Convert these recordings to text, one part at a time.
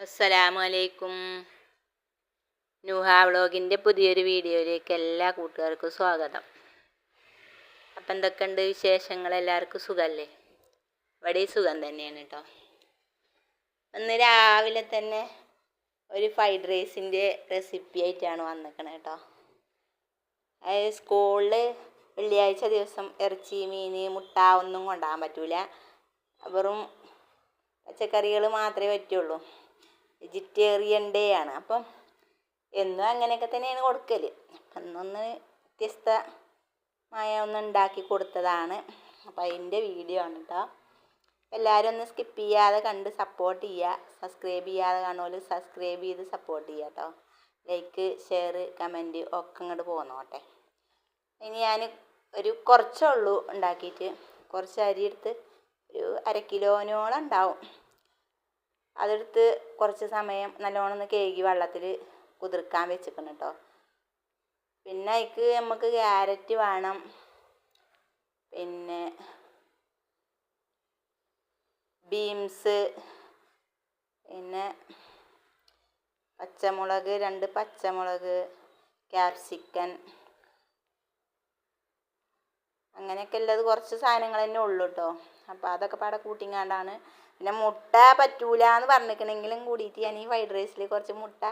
അസ്സലാമു അലൈക്കും. നൂഹ വ്ളോഗിൻ്റെ പുതിയൊരു വീഡിയോയിലേക്ക് എല്ലാ കൂട്ടുകാർക്കും സ്വാഗതം. അപ്പം എന്തൊക്കെയുണ്ട് വിശേഷങ്ങൾ? എല്ലാവർക്കും സുഖമല്ലേ? ഇവിടെ സുഖം തന്നെയാണ് കേട്ടോ. ഇന്ന് രാവിലെ തന്നെ ഒരു ഫ്രൈഡ് റൈസിൻ്റെ റെസിപ്പി ആയിട്ടാണ് വന്നിരിക്കണത് കേട്ടോ. അതായത് സ്കൂളിൽ വെള്ളിയാഴ്ച ദിവസം ഇറച്ചി, മീൻ, മുട്ട ഒന്നും കൊണ്ടുപോകാൻ പറ്റൂല. വെറും പച്ചക്കറികൾ മാത്രമേ പറ്റുള്ളൂ. വെജിറ്റേറിയൻ ഡേ ആണ്. അപ്പം എന്നും അങ്ങനെയൊക്കെ തന്നെയാണ് കൊടുക്കൽ. അപ്പം ഇന്നൊന്ന് വ്യത്യസ്തമായ ഒന്ന് ഉണ്ടാക്കി കൊടുത്തതാണ്. അപ്പം അതിൻ്റെ വീഡിയോ ആണ് കേട്ടോ. എല്ലാവരും ഒന്ന് സ്കിപ്പ് ചെയ്യാതെ കണ്ട് സപ്പോർട്ട് ചെയ്യുക. സബ്സ്ക്രൈബ് ചെയ്യാതെ കാണുമല്ലോ, സബ്സ്ക്രൈബ് ചെയ്ത് സപ്പോർട്ട് ചെയ്യുക കേട്ടോ. ലൈക്ക്, ഷെയർ, കമൻറ്റ് ഒക്കെ ഇങ്ങോട്ട് പോന്നോട്ടെ. ഇനി ഞാൻ കുറച്ചേ ഉള്ളൂ ഉണ്ടാക്കിയിട്ട്. കുറച്ച് അരി എടുത്ത് ഒരു 1/2 കിലോനോളം ഉണ്ടാവും. അതെടുത്ത് കുറച്ച് സമയം നല്ലോണം ഒന്ന് കഴുകി വെള്ളത്തിൽ കുതിർക്കാൻ വെച്ചിരിക്കണം കേട്ടോ. പിന്നെ അതിക്ക് നമുക്ക് ക്യാരറ്റ് വേണം, പിന്നെ ബീൻസ്, പിന്നെ പച്ചമുളക്, 2 പച്ചമുളക്, ക്യാപ്സിക്കൻ, അങ്ങനെയൊക്കെ ഉള്ളത് കുറച്ച് സാധനങ്ങൾ തന്നെ ഉള്ളൂ കേട്ടോ. അപ്പോൾ അതൊക്കെ പാടെ കൂട്ടിങ്ങാണ്ടാണ്. പിന്നെ മുട്ട പറ്റൂല എന്ന് പറഞ്ഞിരിക്കണമെങ്കിലും കൂടിയിട്ട് ഞാൻ ഈ ഫ്രൈഡ് റൈസിൽ കുറച്ച് മുട്ട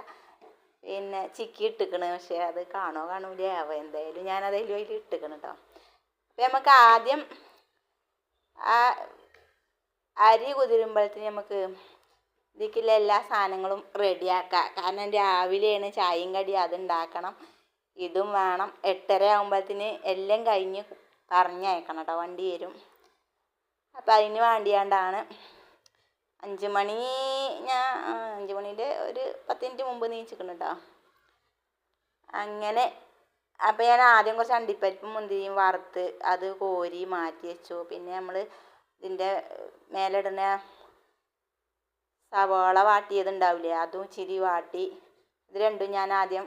പിന്നെ ചിക്കി ഇട്ടിക്കണ്. പക്ഷേ അത് കാണൂല എന്തായാലും ഞാനത് അതിൽ ഇട്ടിക്കണം കേട്ടോ. അപ്പം നമുക്ക് ആദ്യം ആ അരി കുതിരുമ്പോഴത്തേന് നമുക്ക് ഇതിലേക്കുള്ള എല്ലാ സാധനങ്ങളും റെഡിയാക്കാം. കാരണം രാവിലെയാണ് ചായയും കടി, അതുണ്ടാക്കണം, ഇതും വേണം. 8:30 ആകുമ്പോഴത്തേന് എല്ലാം കഴിഞ്ഞ് പറഞ്ഞയക്കണം കേട്ടോ, വണ്ടി വരും. അപ്പം അതിന് വേണ്ടിയാണ്ടാണ് 5 മണി, ഞാൻ 5 മണീൻ്റെ ഒരു 10 മിനിറ്റ് മുമ്പ് നീച്ചിക്കണം കേട്ടോ. അങ്ങനെ അപ്പം ഞാൻ ആദ്യം കുറച്ച് അണ്ടിപ്പരിപ്പും മുന്തിരിയും വറുത്ത് അത് കോരി മാറ്റി വെച്ചു. പിന്നെ നമ്മൾ ഇതിൻ്റെ മേലിടുന്ന സവാള വാട്ടിയതുണ്ടാവില്ലേ, അതും ഇച്ചിരി വാട്ടി. ഇത് രണ്ടും ഞാൻ ആദ്യം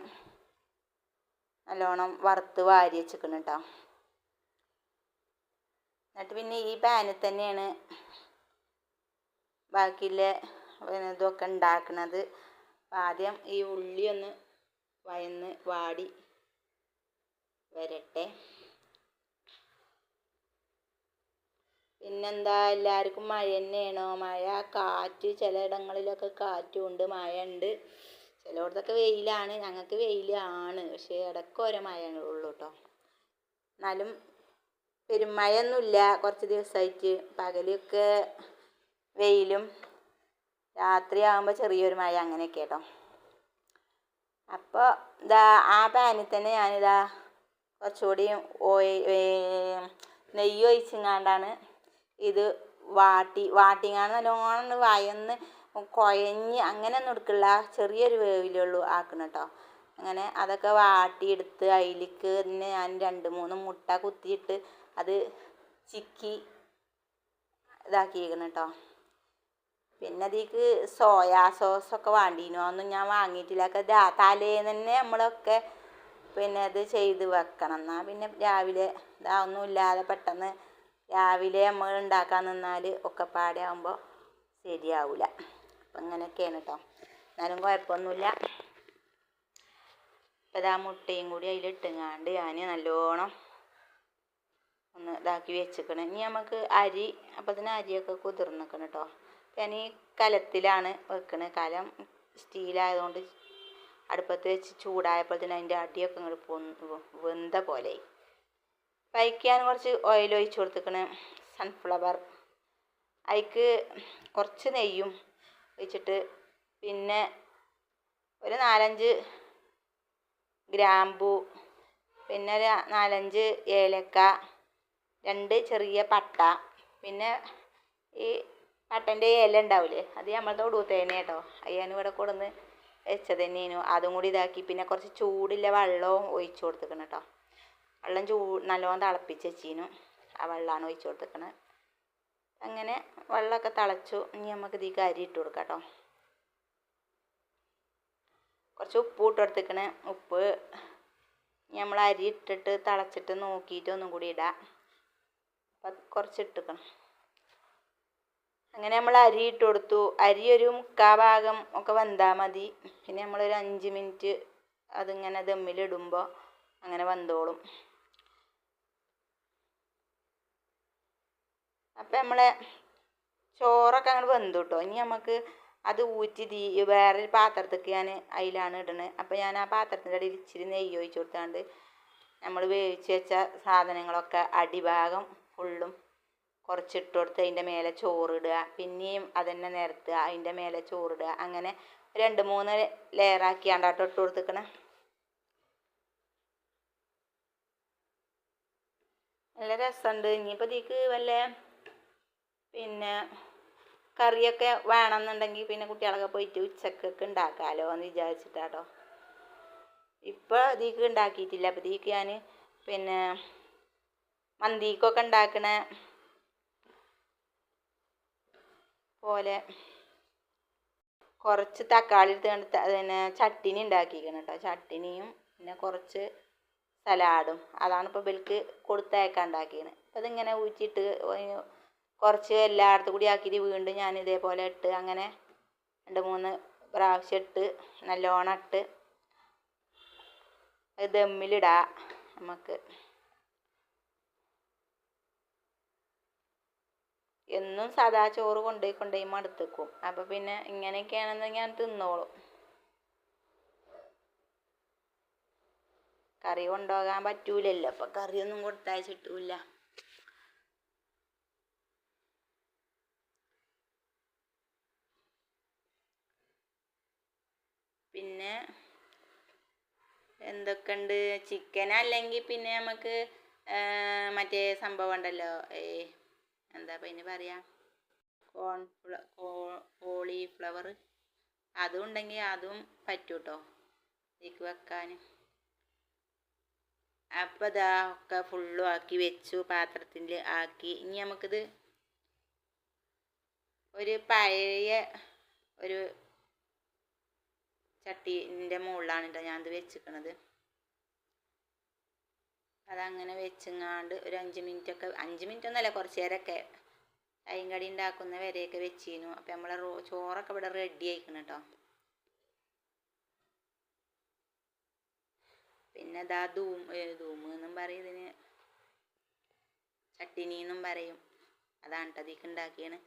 നല്ലോണം വറുത്ത് വാരി വെച്ചിക്കണം കേട്ടോ. എന്നിട്ട് പിന്നെ ഈ പാനിൽ തന്നെയാണ് ബാക്കിയുള്ള ഇതൊക്കെ ഉണ്ടാക്കുന്നത്. ആദ്യം ഈ ഉള്ളി ഒന്ന് വയന്ന് വാടി വരട്ടെ. പിന്നെന്താ, എല്ലാവർക്കും മഴ തന്നെയാണോ? മഴ, കാറ്റ്, ചിലയിടങ്ങളിലൊക്കെ കാറ്റും ഉണ്ട്, മഴ ഉണ്ട്. ചിലയിടത്തൊക്കെ വെയിലാണ്. ഞങ്ങൾക്ക് വെയിലാണ്, പക്ഷേ ഇടയ്ക്ക് ഓരോ മഴകളുള്ളൂ കേട്ടോ. എന്നാലും പെരുമഴയൊന്നുമില്ല കുറച്ച് ദിവസമായിട്ട്. പകലൊക്കെ വെയിലും രാത്രിയാകുമ്പോൾ ചെറിയൊരു മഴ, അങ്ങനെയൊക്കെ കേട്ടോ. അപ്പോൾ ഇതാ ആ പാനിൽ തന്നെ ഞാനിതാ കുറച്ചുകൂടി നെയ്യ് ഒഴിച്ചങ്ങാണ്ടാണ് ഇത് വാട്ടിങ്ങാണ്ട് നല്ലോണം വയന്ന് കുഴഞ്ഞ് അങ്ങനെയൊന്നും എടുക്കില്ല, ചെറിയൊരു വേവിലുള്ളൂ ആക്കണം കേട്ടോ. അങ്ങനെ അതൊക്കെ വാട്ടിയെടുത്ത് അതിലേക്ക് തന്നെ ഞാൻ 2-3 മുട്ട കുത്തിയിട്ട് അത് ചിക്കി ഇതാക്കിയിരിക്കണം കേട്ടോ. പിന്നെ അതിലേക്ക് സോയാ സോസൊക്കെ വേണ്ടീനോ, ഒന്നും ഞാൻ വാങ്ങിയിട്ടില്ല. തലേന്ന് തന്നെ നമ്മളൊക്കെ പിന്നെ ഇത് ചെയ്ത് വെക്കണം. എന്നാൽ പിന്നെ രാവിലെ ഇതൊന്നും ഇല്ലാതെ പെട്ടെന്ന് രാവിലെ നമ്മൾ ഉണ്ടാക്കാൻ നിന്നാൽ ഒക്കെ പാടെ ആകുമ്പോൾ ശരിയാവില്ല. അപ്പം അങ്ങനെയൊക്കെയാണ് കേട്ടോ. എന്നാലും കുഴപ്പമൊന്നുമില്ല. അപ്പം ഇതാ മുട്ടയും കൂടി അതിലിട്ടുങ്ങാണ്ട് ഞാൻ നല്ലോണം ഒന്ന് ഇതാക്കി വെച്ചിക്കണം. ഇനി നമുക്ക് അരി, അപ്പത്തിന് അരിയൊക്കെ കുതിർന്നിക്കണം കേട്ടോ. ഞാൻ ഈ കലത്തിലാണ് വെക്കുന്നത്. കലം സ്റ്റീലായതുകൊണ്ട് അടുപ്പത്ത് വെച്ച് ചൂടായപ്പോഴത്തേന് അതിൻ്റെ അടിയൊക്കെ ഇങ്ങോട്ട് വെന്ത പോലെ. കഴിക്കാൻ കുറച്ച് ഓയിൽ ഒഴിച്ച് കൊടുത്തിക്കണ്, സൺഫ്ലവർ. അതിക്ക് കുറച്ച് നെയ്യും ഒഴിച്ചിട്ട് പിന്നെ ഒരു 4-5 ഗ്രാമ്പൂ, പിന്നെ ഒരു 4-5 ഏലക്ക, 2 ചെറിയ പട്ട, പിന്നെ ഈ പട്ടൻ്റെ ഇല ഉണ്ടാവില്ലേ, അത് നമ്മളത്തെ ഒടുത്തേനെ കേട്ടോ. അത് ഞാനിവിടെ കൊടുന്ന് വെച്ചത് തന്നെയാണ്. അതും കൂടി ഇതാക്കി പിന്നെ കുറച്ച് ചൂടുള്ള വെള്ളവും ഒഴിച്ച് കൊടുത്തിക്കണം കേട്ടോ. വെള്ളം നല്ലോണം തിളപ്പിച്ച് വെച്ചിരുന്നു. ആ വെള്ളമാണ് ഒഴിച്ച് കൊടുത്തിക്കണത്. അങ്ങനെ വെള്ളമൊക്കെ തിളച്ചു. ഇനി നമുക്ക് ഇതിലേക്ക് അരി ഇട്ട് കൊടുക്കാം കേട്ടോ. കുറച്ച് ഉപ്പ് ഇട്ട് കൊടുത്തിക്കണേ. ഉപ്പ് നമ്മൾ അരി ഇട്ടിട്ട് തിളച്ചിട്ട് നോക്കിയിട്ട് ഒന്നും കൂടി ഇടാം. അപ്പം കുറച്ച് ഇട്ടിക്കണം. അങ്ങനെ നമ്മൾ അരി ഇട്ട് കൊടുത്തു. അരി ഒരു 3/4 ഭാഗം ഒക്കെ വെന്താൽ മതി. പിന്നെ നമ്മളൊരു 5 മിനിറ്റ് അതിങ്ങനെ ദമ്മിലിടുമ്പോൾ അങ്ങനെ വെന്തോളും. അപ്പം നമ്മളെ ചോറൊക്കെ അങ്ങനെ വെന്തു കേട്ടോ. ഇനി നമുക്ക് അത് ഊറ്റി വേറൊരു പാത്രത്തേക്ക് ഞാൻ അതിലാണ് ഇടുന്നത്. അപ്പോൾ ഞാൻ ആ പാത്രത്തിൻ്റെ അടിയിൽ ഇച്ചിരി നെയ്യ് ഒഴിച്ച് കൊടുത്താണ്ട് നമ്മൾ വേവിച്ച് വെച്ച സാധനങ്ങളൊക്കെ അടിഭാഗം ഫുള്ളും കുറച്ചിട്ട് കൊടുത്ത് അതിൻ്റെ മേലെ ചോറിടുക. പിന്നെയും അതന്നെ നിരത്തുക, അതിൻ്റെ മേലെ ചോറിടുക. അങ്ങനെ 2-3 ലെയറാക്കിയാണ്ടാട്ടോ ഇട്ട് കൊടുത്തിക്കണേ. നല്ല രസമുണ്ട്. ഇനിയിപ്പോൾ ഇതിക്ക് വല്ല പിന്നെ കറിയൊക്കെ വേണമെന്നുണ്ടെങ്കിൽ പിന്നെ കുട്ടികളൊക്കെ പോയിട്ട് ഉച്ചക്കൊക്കെ ഉണ്ടാക്കാമല്ലോ എന്ന് വിചാരിച്ചിട്ടാട്ടോ. ഇപ്പോൾ ഇതിക്ക് ഉണ്ടാക്കിയിട്ടില്ല. അപ്പോൾ ഇതിക്ക് ഞാൻ പിന്നെ മന്തിക്കൊക്കെ ഉണ്ടാക്കണ പോലെ കുറച്ച് തക്കാളി എടുത്ത് പിന്നെ ചട്ടിനി ഉണ്ടാക്കിയിരിക്കണം കേട്ടോ. ചട്ടിനിയും പിന്നെ കുറച്ച് സലാഡും. അതാണ് ഇപ്പോൾ ഇവർക്ക് കൊടുത്തയക്കാൻ ഉണ്ടാക്കിയത്. അപ്പോൾ ഇതിങ്ങനെ ഊറ്റിയിട്ട് കുറച്ച് എല്ലായിടത്തും കൂടി ആക്കിയിട്ട് വീണ്ടും ഞാൻ ഇതേപോലെ ഇട്ട് അങ്ങനെ 2-3 പ്രാവശ്യം ഇട്ട് നല്ലോണം ഇട്ട് ദമ്മിലിടാം. നമുക്ക് എന്നും സാദാ ചോറ് കൊണ്ടുപോയി മടുത്തേക്കും. അപ്പോൾ പിന്നെ ഇങ്ങനെയൊക്കെയാണെന്ന് ഞാൻ തിന്നോളും. കറി കൊണ്ടുപോകാൻ പറ്റൂലല്ലോ, അപ്പോൾ കറിയൊന്നും കൊടുത്തയച്ചിട്ടില്ല. പിന്നെ എന്തൊക്കെയുണ്ട്, ചിക്കൻ അല്ലെങ്കിൽ പിന്നെ നമുക്ക് മറ്റേ സംഭവം ഉണ്ടല്ലോ, എന്താ പിന്നെ പറയാ, കോളിഫ്ലവർ, അതും ഉണ്ടെങ്കിൽ അതും പറ്റും കേട്ടോ ഇതിക്ക് വെക്കാൻ. അപ്പോൾ ഇതാ ഒക്കെ ഫുള്ളും ആക്കി വെച്ചു, പാത്രത്തിൽ ആക്കി. ഇനി നമുക്കിത് ഒരു പഴയ ഒരു ചട്ടീൻ്റെ മുകളിലാണ് കേട്ടോ ഞാനിത് വെച്ചിരിക്കണത്. അതങ്ങനെ വെച്ചങ്ങാണ്ട് ഒരു 5 മിനിറ്റൊക്കെ, 5 മിനിറ്റ് ഒന്നുമല്ല, കുറച്ച് നേരമൊക്കെ ചായയും കടി ഉണ്ടാക്കുന്ന വരെയൊക്കെ വെച്ചിരുന്നു. അപ്പം നമ്മളെ ചോറൊക്കെ ഇവിടെ റെഡി ആയിക്കണം കേട്ടോ. പിന്നെ ഇതാ ധൂമ് എന്നും പറയും, ഇതിന് ചട്ടിനി എന്നും പറയും. അതാണ് കേട്ടോ ഇതിക്ക് ഉണ്ടാക്കിയാണ്.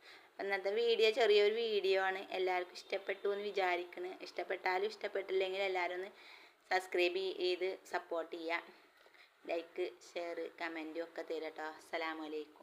ഇന്നത്തെ വീഡിയോ ചെറിയൊരു വീഡിയോ ആണ്. എല്ലാവർക്കും ഇഷ്ടപ്പെട്ടു എന്ന് വിചാരിക്കുന്നു. ഇഷ്ടപ്പെട്ടാലും ഇഷ്ടപ്പെട്ടില്ലെങ്കിൽ എല്ലാവരും ഒന്ന് സബ്സ്ക്രൈബ് ചെയ്ത് സപ്പോർട്ട് ചെയ്യുക. ലൈക്ക്, ഷെയർ, കമൻറ്റും ഒക്കെ തരാം കേട്ടോ. അസ്സലാമു അലൈക്കും.